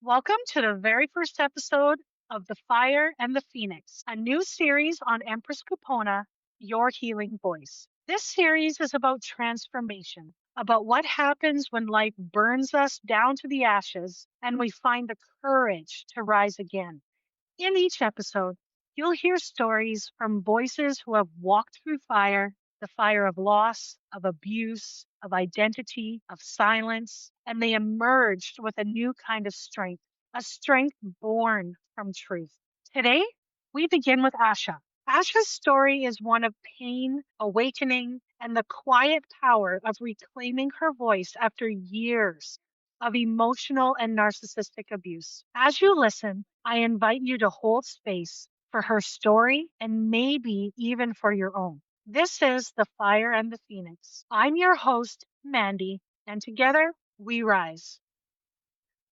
Welcome to the very first episode of The Fire and the Phoenix, a new series on Empress Kupona, Your Healing Voice. This series is about transformation, about what happens when life burns us down to the ashes and we find the courage to rise again. In each episode, you'll hear stories from voices who have walked through fire, the fire of loss, of abuse, of identity, of silence, and they emerged with a new kind of strength, a strength born from truth. Today, we begin with Asha. Asha's story is one of pain, awakening, and the quiet power of reclaiming her voice after years of emotional and narcissistic abuse. As you listen, I invite you to hold space for her story and maybe even for your own. This is The Fire and the Phoenix. I'm your host, Mandy, and together we rise.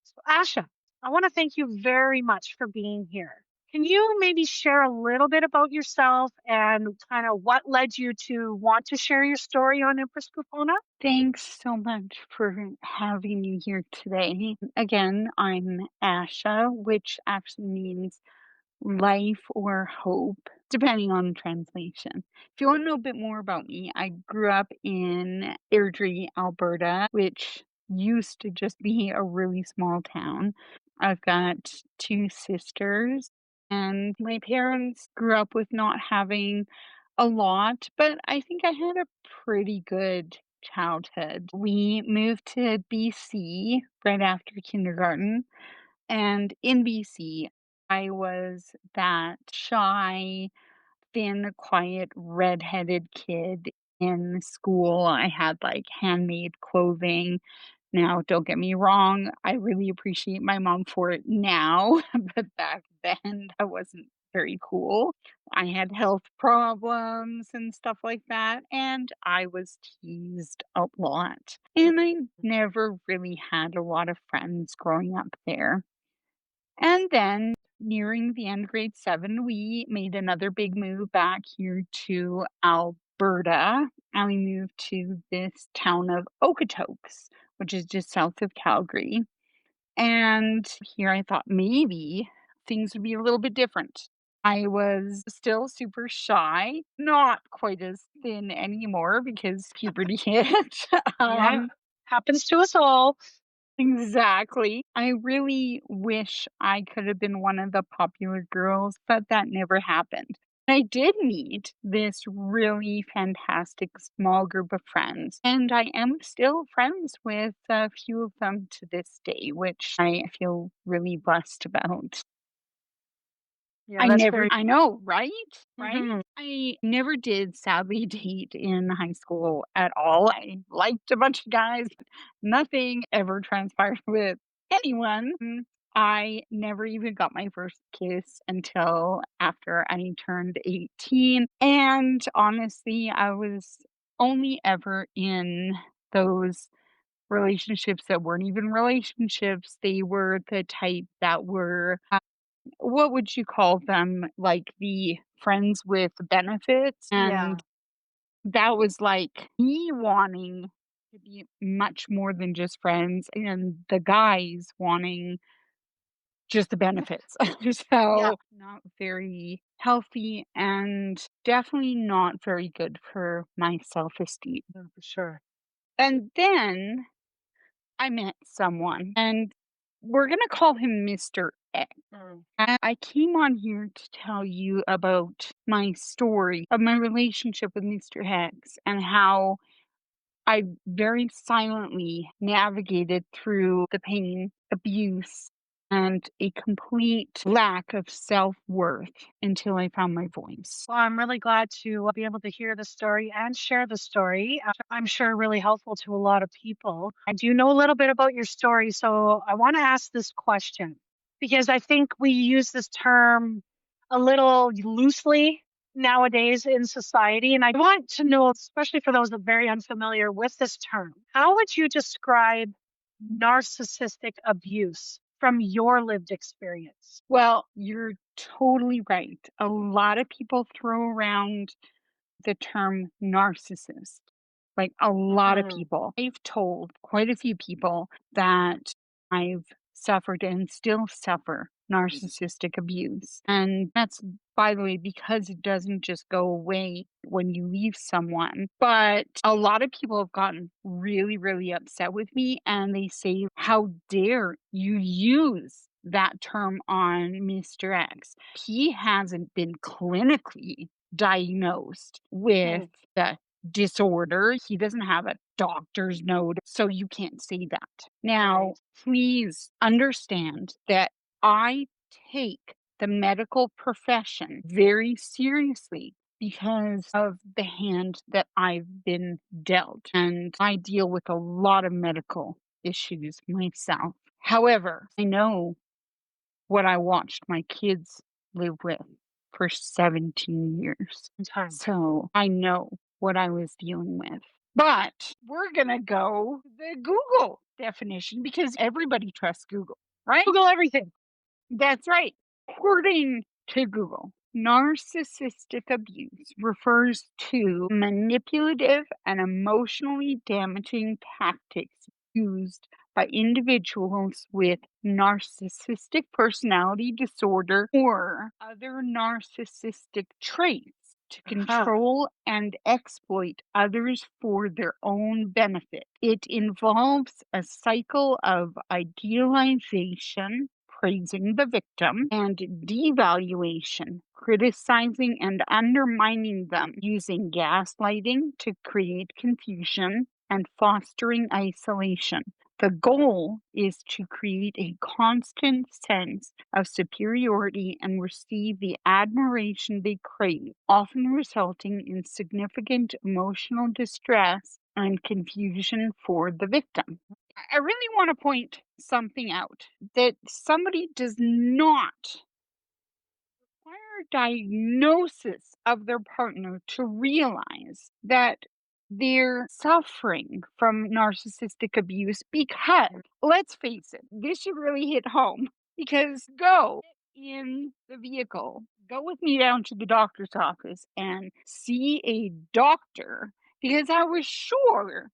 So, Asha, I want to thank you very much for being here. Can you maybe share a little bit about yourself and kind of what led you to want to share your story on Empress Kupona? Thanks so much for having me here today. Again, I'm Asha, which actually means life or hope, depending on translation. If you want to know a bit more about me, I grew up in Airdrie, Alberta, which used to just be a really small town. I've got two sisters, and my parents grew up with not having a lot, but I think I had a pretty good childhood. We moved to BC right after kindergarten, and in BC, I was that shy, thin, quiet, redheaded kid in school. I had like handmade clothing. Now, don't get me wrong, I really appreciate my mom for it now, but back then that wasn't very cool. I had health problems and stuff like that, and I was teased a lot. And I never really had a lot of friends growing up there. And then nearing the end of grade 7, we made another big move back here to Alberta, and we moved to this town of Okotoks, which is just south of Calgary. And here I thought maybe things would be a little bit different. I was still super shy, not quite as thin anymore because puberty hit. Yeah, um, happens to us all. Exactly. I really wish I could have been one of the popular girls, but that never happened. I did meet this really fantastic small group of friends, and I am still friends with a few of them to this day, which I feel really blessed about. Yeah, that's very. I know, right? Right? Mhm. I never did sadly date in high school at all. I liked a bunch of guys, but nothing ever transpired with anyone. I never even got my first kiss until after I turned 18. And honestly, I was only ever in those relationships that weren't even relationships. They were the type that were what would you call them? Like the friends with benefits, Yeah. and that was like me wanting to be much more than just friends and the guys wanting just the benefits. Yeah. So, not very healthy and definitely not very good for my self-esteem. For sure. And then I met someone, and we're gonna call him Mr. X. Mm. And I came on here to tell you about my story of my relationship with Mr. X and how I very silently navigated through the pain, abuse, and a complete lack of self worth until I found my voice. Well, I'm really glad to be able to hear the story and share the story. I'm sure really helpful to a lot of people. I do know a little bit about your story, so I want to ask this question because I think we use this term a little loosely nowadays in society. And I want to know, especially for those that are very unfamiliar with this term, how would you describe narcissistic abuse from your lived experience? Well, you're totally right. A lot of people throw around the term narcissist. Like a lot of Mhm. people. I've told quite a few people that I've suffered and still suffer narcissistic abuse. And that's, by the way, because it doesn't just go away when you leave someone. But a lot of people have gotten really, really upset with me and they say, how dare you use that term on Mr. X? He hasn't been clinically diagnosed with Mm, the disorder. He doesn't have a doctor's note, so you can't say that. Now, right. please understand that I take the medical profession very seriously because of the hand that I've been dealt. And I deal with a lot of medical issues myself. However, I know what I watched my kids live with for 17 years. Time. So I know what I was dealing with. But we're going to go the Google definition because everybody trusts Google, right? Google everything. That's right. According to Google, narcissistic abuse refers to manipulative and emotionally damaging tactics used by individuals with narcissistic personality disorder or other narcissistic traits to Uh-huh. control and exploit others for their own benefit. It involves a cycle of idealization, praising the victim, and devaluation, criticizing and undermining them, using gaslighting to create confusion and fostering isolation. The goal is to create a constant sense of superiority and receive the admiration they crave, often resulting in significant emotional distress and confusion for the victim. I really want to point something out that somebody does not require diagnosis of their partner to realize that they're suffering from narcissistic abuse because, let's face it, this should really hit home because go in the vehicle, go with me down to the doctor's office and see a doctor because I was sure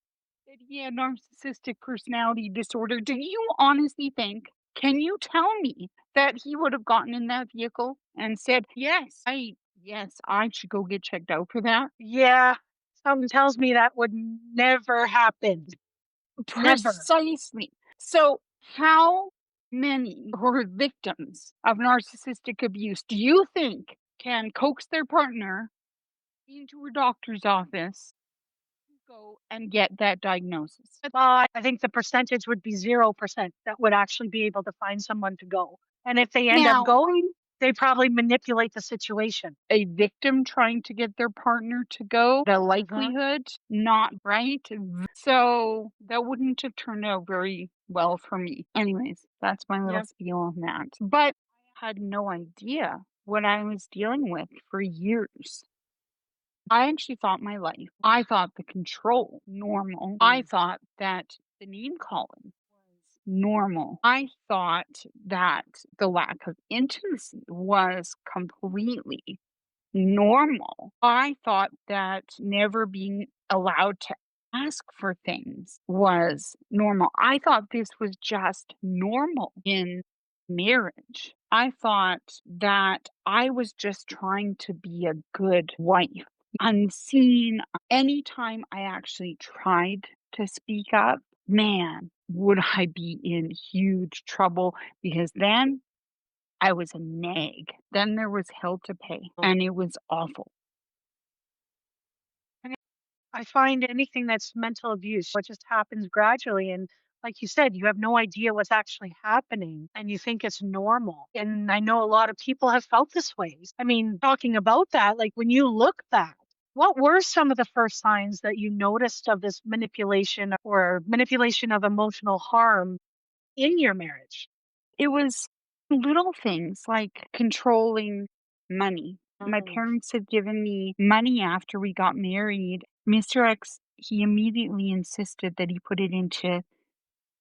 that he had narcissistic personality disorder. Do you honestly think, can you tell me that he would have gotten in that vehicle and said, yes, I should go get checked out for that? Yeah. Something tells me that would never happen. Never. Precisely. So, how many were victims of narcissistic abuse do you think can coax their partner into a doctor's office to go and get that diagnosis? Well, I think the percentage would be 0% that would actually be able to find someone to go. And if they end up Now, going, they probably manipulate the situation. a victim trying to get their partner to go, the Hmm. likelihood, not right. So that wouldn't have turned out very well for me. Anyways, that's my little Yep. spiel on that. But I had no idea what I was dealing with for years. I actually thought my life, I thought the control normal. I thought that the name calling was normal. I thought that the lack of intimacy was completely normal. I thought that never being allowed to ask for things was normal. I thought this was just normal in marriage. I thought that I was just trying to be a good wife. Unseen, anytime I actually tried to speak up, man, would I be in huge trouble because then I was a nag. Then there was hell to pay, and it was awful. And I find anything that's mental abuse, what just happens gradually. And like you said, you have no idea what's actually happening and you think it's normal. And I know a lot of people have felt this way. I mean, talking about that, like when you look back, what were some of the first signs that you noticed of this manipulation or manipulation of emotional harm in your marriage? It was little things like controlling money. My Mm. parents had given me money after we got married. Mr. X, he immediately insisted that he put it into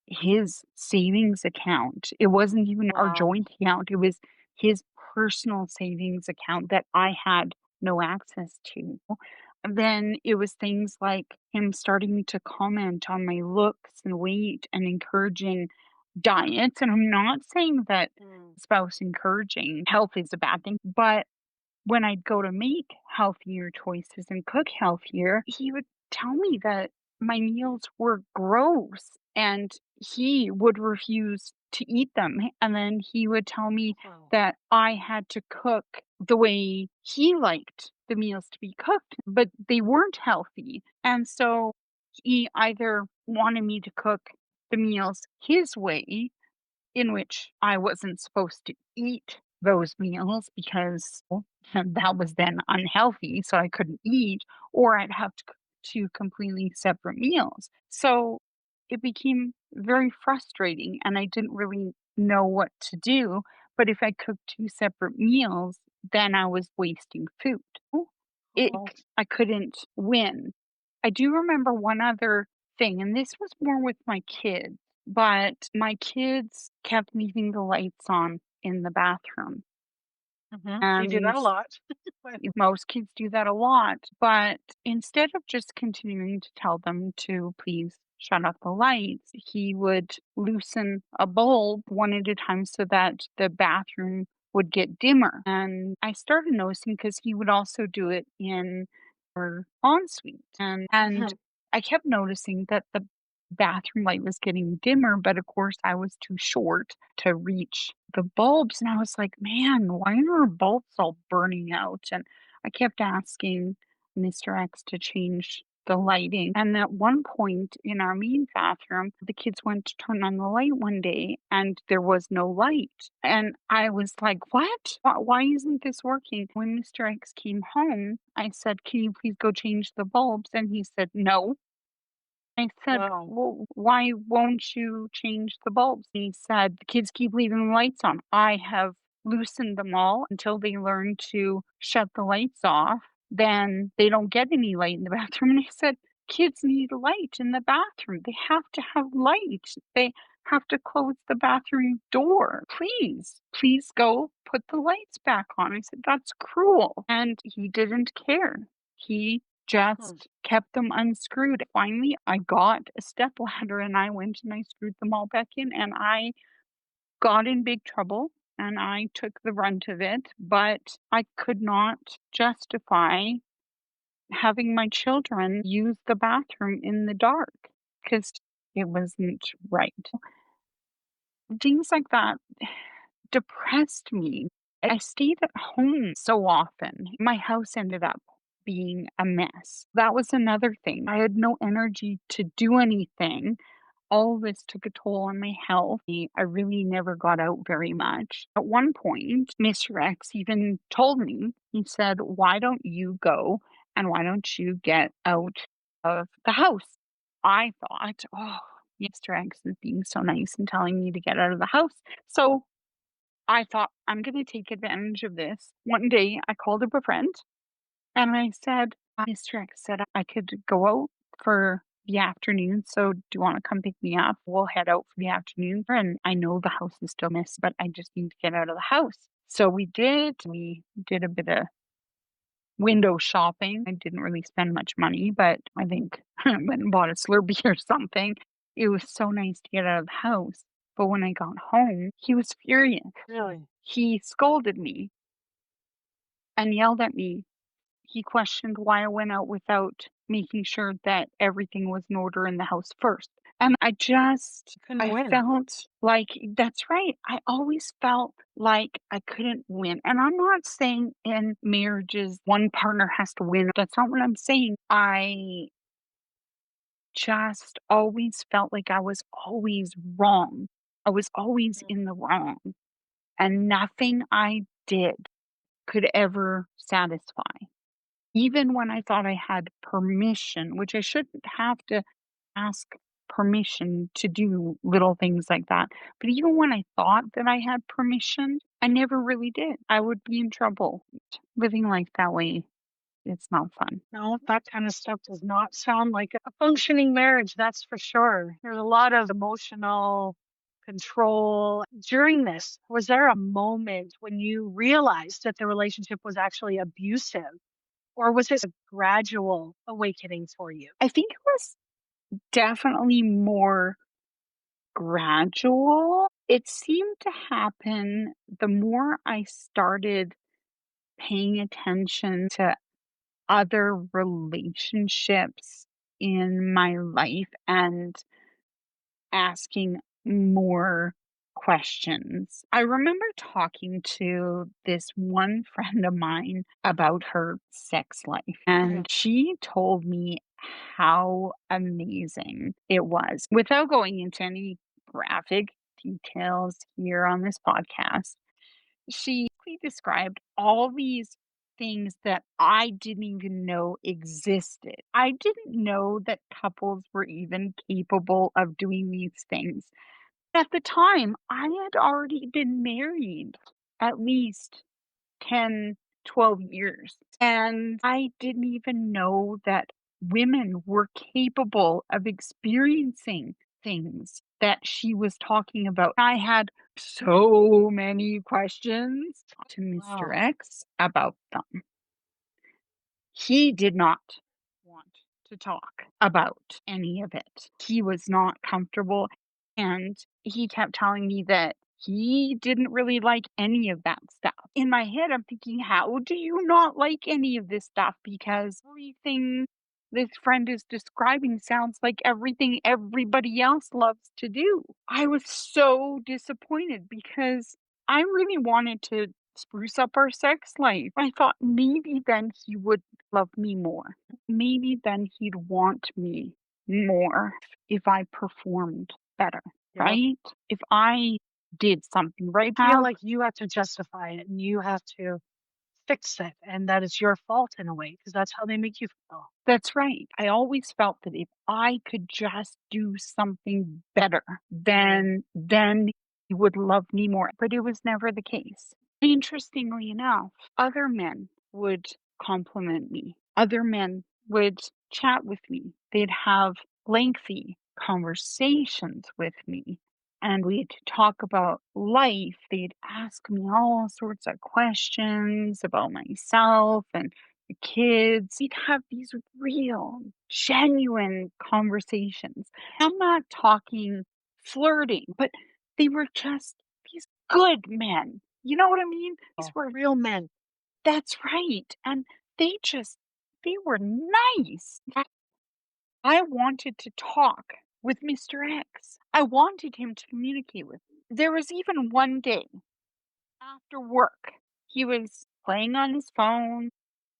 his savings account. It wasn't even our Wow. joint account. It was his personal savings account that I had no access to. And then it was things like him starting to comment on my looks and weight and encouraging diets. And I'm not saying that Mm. spouse encouraging health is a bad thing, but when I'd go to make healthier choices and cook healthier, he would tell me that my meals were gross and he would refuse to eat them. And then he would tell me Oh. that I had to cook the way he liked the meals to be cooked, but they weren't healthy. And so he either wanted me to cook the meals his way, in which I wasn't supposed to eat those meals because that was then unhealthy, so I couldn't eat, or I'd have to cook 2 completely separate meals. So it became very frustrating and I didn't really know what to do. But if I cooked 2 separate meals, then I was wasting food. It Oh. I couldn't win. I do remember one other thing, and this was more with my kids, but my kids kept leaving the lights on in the bathroom, You do that and a lot. Well, most kids do that a lot, but instead of just continuing to tell them to please shut off the lights, he would loosen a bulb one at a time so that the bathroom would get dimmer. And I started noticing because he would also do it in our ensuite. And mhm. I kept noticing that the bathroom light was getting dimmer, but of course I was too short to reach the bulbs. And I was like, man, why are our bulbs all burning out? And I kept asking Mr. X to change the lighting. And at one point in our main bathroom, the kids went to turn on the light one day and there was no light. And I was like, what? Why isn't this working? When Mr. X came home, I said, can you please go change the bulbs? And he said, no. I said, Wow. well, why won't you change the bulbs? He said, the kids keep leaving the lights on. I have loosened them all until they learn to shut the lights off. Then they don't get any light in the bathroom. And I said, kids need light in the bathroom. They have to have light. They have to close the bathroom door. Please go put the lights back on. I said, that's cruel. And he didn't care. He Hmm. just kept them unscrewed. Finally, I got a stepladder and I went and I screwed them all back in and I got in big trouble and I took the brunt of it, but I could not justify having my children use the bathroom in the dark because it wasn't right. Things like that depressed me. I stayed at home so often. My house ended up being a mess. That was another thing. I had no energy to do anything. All of this took a toll on my health. I really never got out very much. At one point, Mr. X even told me, he said, why don't you go and why don't you get out of the house? I thought, oh, Mr. X is being so nice and telling me to get out of the house. So I thought, I'm going to take advantage of this. One day, I called up a friend and I said, Mr. X said I could go out for the afternoon. So, do you want to come pick me up? We'll head out for the afternoon. And I know the house is still messy, but I just need to get out of the house. So, we did. We did a bit of window shopping. I didn't really spend much money, but I think I went and bought a Slurpee or something. It was so nice to get out of the house. But when I got home, he was furious. Really? He scolded me and yelled at me. He questioned why I went out without making sure that everything was in order in the house first. And You couldn't I win. felt like that's right. I always felt like I couldn't win. And I'm not saying in marriages one partner has to win. That's not what I'm saying. I just always felt like I was always wrong. I was always Mm. in the wrong. And nothing I did could ever satisfy. Even when I thought I had permission, which I shouldn't have to ask permission to do little things like that. But even when I thought that I had permission, I never really did. I would be in trouble. Living life that way, it's not fun. No, that kind of stuff does not sound like a functioning marriage, that's for sure. There's a lot of emotional control. During this, was there a moment when you realized that the relationship was actually abusive, or was it a gradual awakening for you? I think it was definitely more gradual. It seemed to happen the more I started paying attention to other relationships in my life and asking more questions. I remember talking to this one friend of mine about her sex life, Yeah. and she told me how amazing it was. Without going into any graphic details here on this podcast, she described all these things that I didn't even know existed. I didn't know that couples were even capable of doing these things. At the time, I had already been married at least 10, 12 years. And I didn't even know that women were capable of experiencing things that she was talking about. I had so many questions to Mr. Wow. X about them. He did not want to talk about any of it. He was not comfortable, and he kept telling me that he didn't really like any of that stuff. In my head, I'm thinking, how do you not like any of this stuff? Because everything this friend is describing sounds like everything everybody else loves to do. I was so disappointed because I really wanted to spruce up our sex life. I thought maybe then he would love me more. Maybe then he'd want me more if I performed better, Yep. right? If I did something right. Feel like you have to justify it and you have to fix it and that it's your fault in a way because that's how they make you feel. That's right. I always felt that if I could just do something better, Yeah. then he would love me more. But it was never the case. Interestingly enough, other men would compliment me. Other men would chat with me. They'd have lengthy conversations with me. And we'd talk about life. They'd ask me all sorts of questions about myself and the kids. We'd have these real, genuine conversations. I'm not talking flirting, but they were just these good men. You know what I mean? These Oh, were, real men. that's right. And they just, they were nice. I wanted to talk with Mr. X. I wanted him to communicate with me. There was even one day after work, he was playing on his phone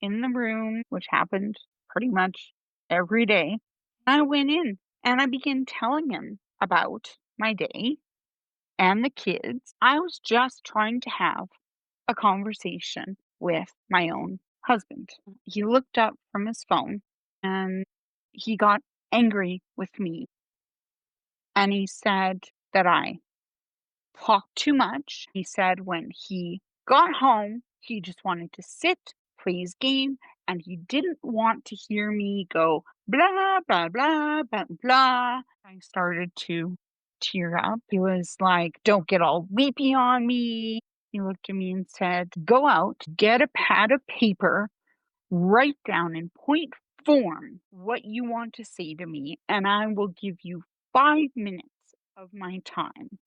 in the room, which happened pretty much every day. I went in and I began telling him about my day and the kids. I was just trying to have a conversation with my own husband. He looked up from his phone and he got angry with me and he said that I talked too much. He said when he got home, he just wanted to sit, play his game, and he didn't want to hear me go blah, blah, blah, blah, blah. I started to tear up. He was like, don't get all weepy on me. He looked at me and said, go out, get a pad of paper, write down in point form what you want to say to me, and I will give you 5 minutes of my time.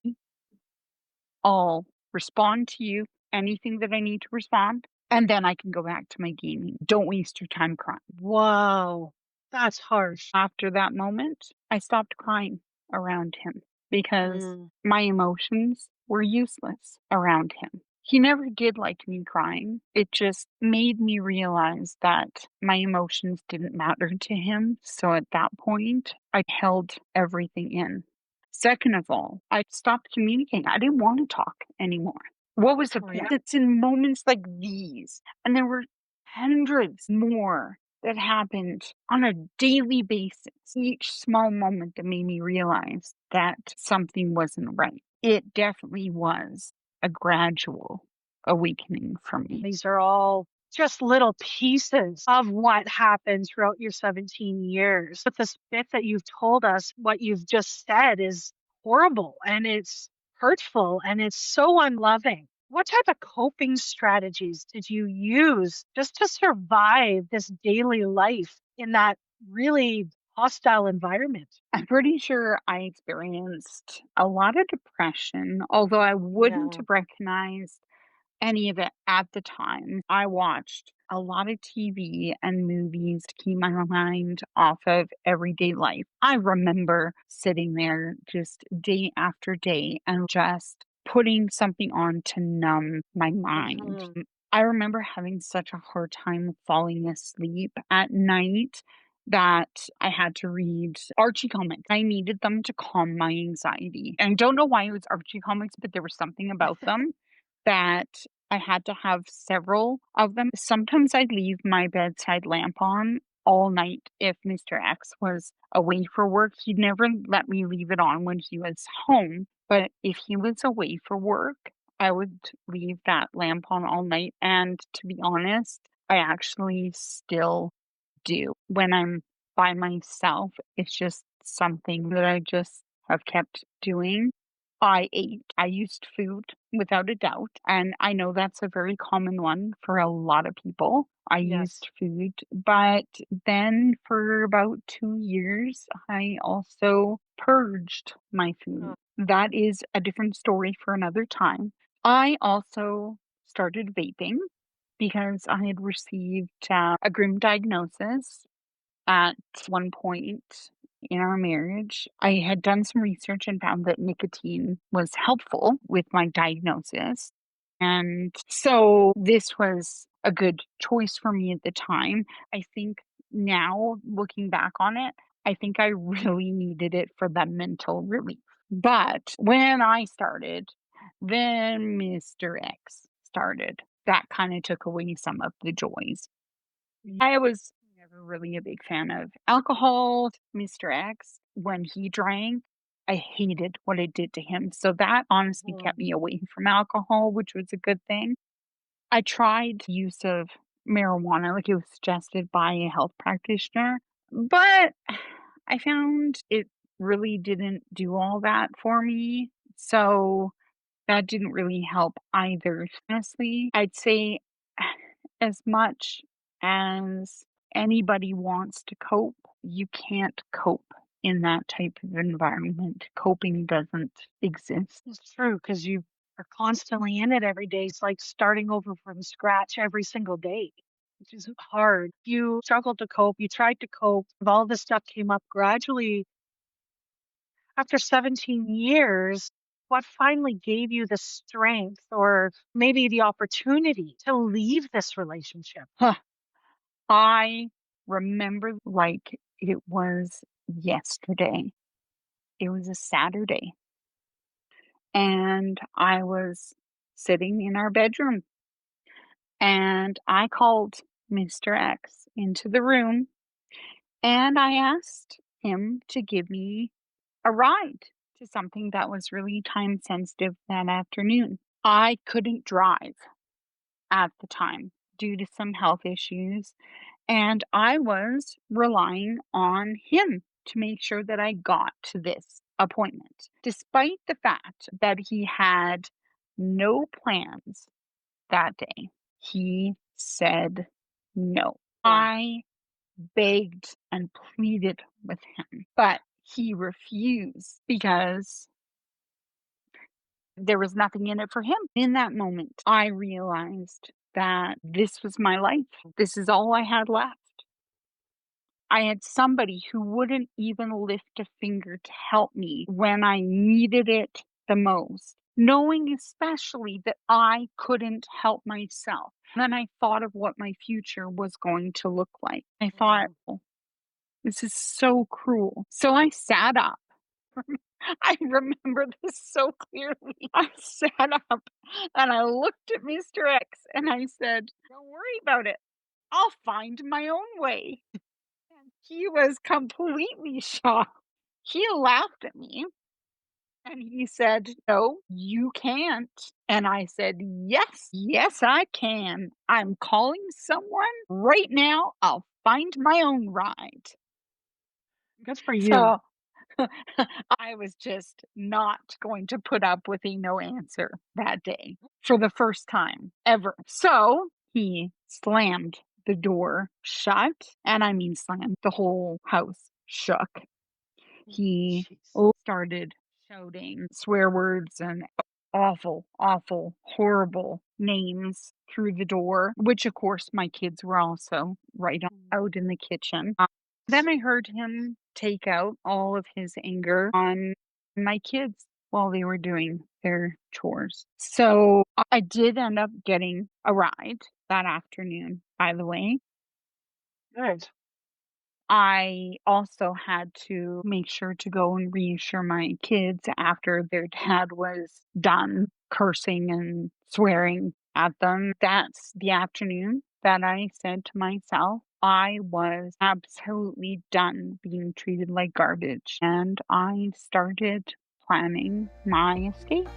I'll respond to you, anything that I need to respond, and then I can go back to my gaming. Don't waste your time crying. Wow. That's harsh. After that moment, I stopped crying around him because Mm. my emotions were useless around him. He never did like me crying. It just made me realize that my emotions didn't matter to him. So at that point, I held everything in. Second of all, I stopped communicating. I didn't want to talk anymore. What was the Oh, point? yeah. It's in moments like these, and there were hundreds more that happened on a daily basis. Each small moment that made me realize that something wasn't right. It definitely was a gradual awakening for me. These are all just little pieces of what happened throughout your 17 years. But this bit that you've told us, what you've just said is horrible and it's hurtful and it's so unloving. What type of coping strategies did you use just to survive this daily life in that really hostile environment. I'm pretty sure I experienced a lot of depression, although I wouldn't Yeah. have recognized any of it at the time. I watched a lot of TV and movies to keep my mind off of everyday life. I remember sitting there just day after day and just putting something on to numb my mind. Mhm. I remember having such a hard time falling asleep at night that I had to read Archie comics. I needed them to calm my anxiety. And I don't know why it was Archie comics, but there was something about them that I had to have several of them. Sometimes I'd leave my bedside lamp on all night if Mr. X was away for work. He'd never let me leave it on when he was home, but if he was away for work, I would leave that lamp on all night. And to be honest, I actually still do. When I'm by myself, it's just something that I just have kept doing. I ate. I used food without a doubt. And I know that's a very common one for a lot of people. I Yes. used food. But then for about 2 years, I also purged my food. Uh, That is a different story for another time. I also started vaping because I had received a grim diagnosis at one point in our marriage. I had done some research and found that nicotine was helpful with my diagnosis. And so this was a good choice for me at the time. I think now, looking back on it, I think I really needed it for that mental relief. But when I started, then Mr. X started. That kind of took away some of the joys. I was never really a big fan of alcohol. Mr. X, when he drank, I hated what it did to him. So that honestly mhm. kept me away from alcohol, which was a good thing. I tried use of marijuana, like it was suggested by a health practitioner, but I found it really didn't do all that for me. So that didn't really help either. Honestly, I'd say as much as anybody wants to cope, you can't cope in that type of environment. Coping doesn't exist. It's true because you are constantly in it every day. It's like starting over from scratch every single day, which is hard. You struggled to cope. You tried to cope. All this stuff came up gradually after 17 years. What finally gave you the strength or maybe the opportunity to leave this relationship? Huh. I remember like it was yesterday. It was a Saturday, and I was sitting in our bedroom, and I called Mr. X into the room, and I asked him to give me a ride to something that was really time sensitive that afternoon. I couldn't drive at the time due to some health issues, and I was relying on him to make sure that I got to this appointment, despite the fact that he had no plans that day. He said no. Oh, I begged and pleaded with him, but he refused because there was nothing in it for him. In that moment, I realized that this was my life. This is all I had left. I had somebody who wouldn't even lift a finger to help me when I needed it the most, knowing especially that I couldn't help myself. Then I thought of what my future was going to look like. I thought, mm, "Oh, this is so cruel." So I sat up. I remember this so clearly. I sat up and I looked at Mr. X and I said, "Don't worry about it. I'll find my own way." And he was completely shocked. He laughed at me and he said, "No, you can't." And I said, "Yes, yes, I can. I'm calling someone right now. I'll find my own ride." good for you. So I was just not going to put up with a no answer that day for the first time ever. So he slammed the door shut, and I mean slammed the whole house shook. He Jeez. started shouting swear words and awful, awful, horrible names through the door, which of course my kids were also Mm. out in the kitchen. Then I heard him take out all of his anger on my kids while they were doing their chores. So I did end up getting a ride that afternoon, by the way. Good. I also had to make sure to go and reassure my kids after their dad was done cursing and swearing at them. That's the afternoon that I said to myself, I was absolutely done being treated like garbage. And I started planning my escape.